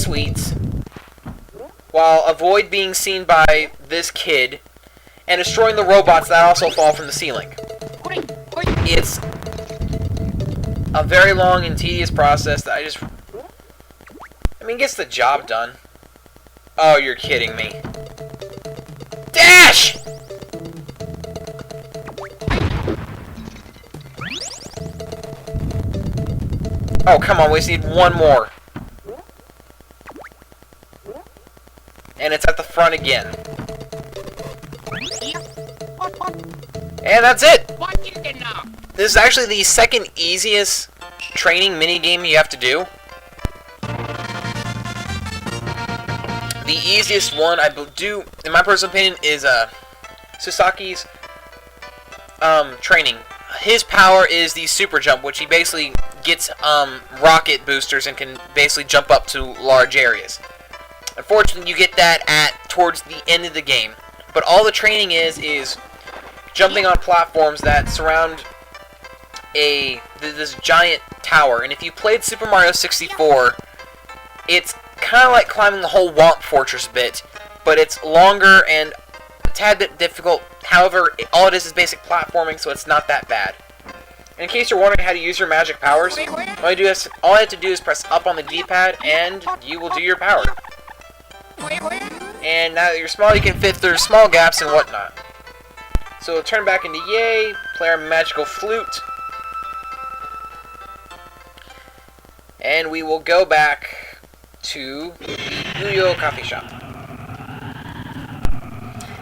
sweets while avoid being seen by this kid and destroying the robots that also fall from the ceiling. It's a very long and tedious process that gets the job done. Oh, you're kidding me. Dash! Oh, come on, we just need one more. And it's at the front again. And that's it! This is actually the second easiest training minigame you have to do. The easiest one I do, in my personal opinion, is Sasaki's training. His power is the super jump, which he basically gets rocket boosters and can basically jump up to large areas. Unfortunately, you get that towards the end of the game. But all the training is jumping on platforms that surround this giant tower. And if you played Super Mario 64, it's kind of like climbing the whole Womp Fortress bit, but it's longer and a tad bit difficult. However, all it is basic platforming, so it's not that bad. And in case you're wondering how to use your magic powers, all you have to do is press up on the D-pad, and you will do your power. And now that you're small, you can fit through small gaps and whatnot. So we'll turn back into Yay, play our magical flute, and we will go back to the Uyo coffee shop.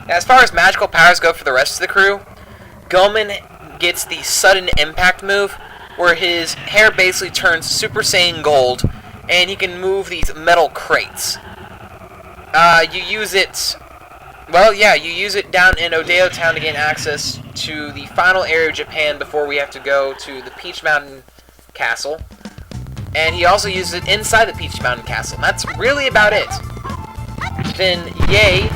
Now, as far as magical powers go for the rest of the crew, Goman gets the sudden impact move, where his hair basically turns Super Saiyan Gold, and he can move these metal crates. You use it down in Odeo Town to gain access to the final area of Japan before we have to go to the Peach Mountain Castle. And he also uses it inside the Peach Mountain Castle. And that's really about it. Then Yay,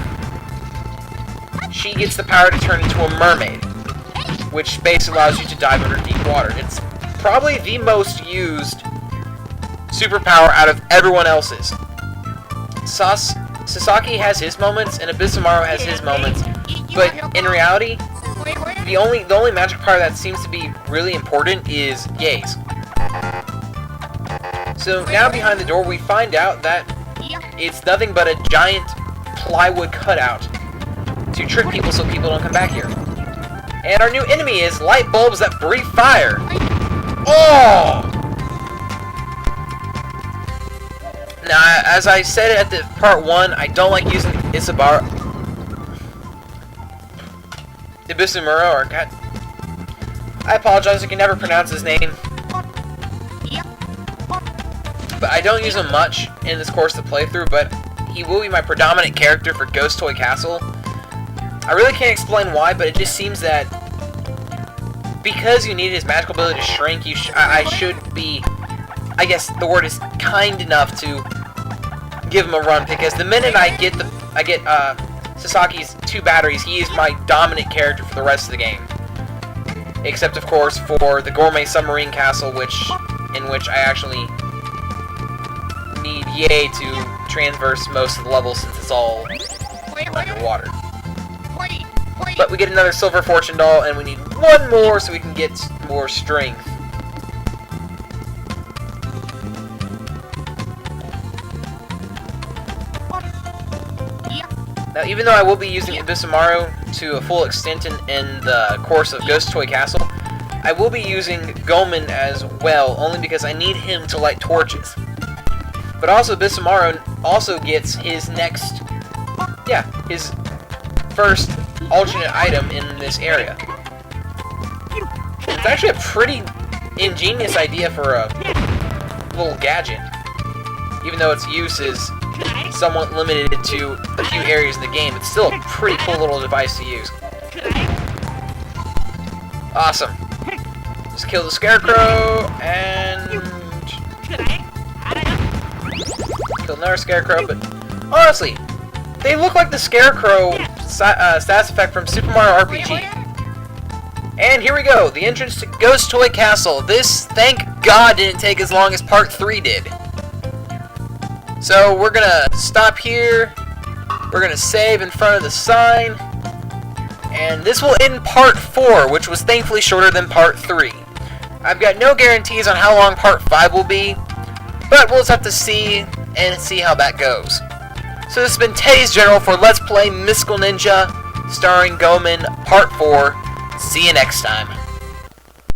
she gets the power to turn into a mermaid, which basically allows you to dive under deep water. It's probably the most used superpower out of everyone else's. Sasaki has his moments, and Ebisumaru has his moments, but in reality, the only magic power that seems to be really important is Yay's. So now behind the door, we find out that it's nothing but a giant plywood cutout to trick people so people don't come back here. And our new enemy is light bulbs that breathe fire. Oh! Now, as I said at the part 1, I don't like using Ebisumaru, or God. I apologize, I can never pronounce his name. But I don't use him much in this course of playthrough, but he will be my predominant character for Ghost Toy Castle. I really can't explain why, but it just seems that because you need his magical ability to shrink, I should be, I guess the word is kind enough to give him a run, because the minute I get Sasaki's 2 batteries, he is my dominant character for the rest of the game. Except, of course, for the Gourmet Submarine Castle, in which I actually need Yay to transverse most of the levels since it's all underwater. But we get another Silver Fortune Doll, and we need one more so we can get more strength. Now, even though I will be using Ebisumaru to a full extent in the course of Ghost Toy Castle, I will be using Goman as well, only because I need him to light torches. But also, Ebisumaru also gets his his first alternate item in this area. It's actually a pretty ingenious idea for a little gadget, even though its use is somewhat limited to a few areas in the game. It's still a pretty cool little device to use. Awesome. Just kill the Scarecrow, and kill another Scarecrow, but honestly, they look like the Scarecrow stats effect from Super Mario RPG. And here we go, the entrance to Ghost Toy Castle. This, thank God, didn't take as long as Part 3 did. So we're gonna stop here. We're gonna save in front of the sign. And this will end part 4, which was thankfully shorter than part 3. I've got no guarantees on how long part 5 will be, but we'll just have to see and see how that goes. So this has been Teddy's General for Let's Play Mystical Ninja, starring Goemon, part 4. See you next time.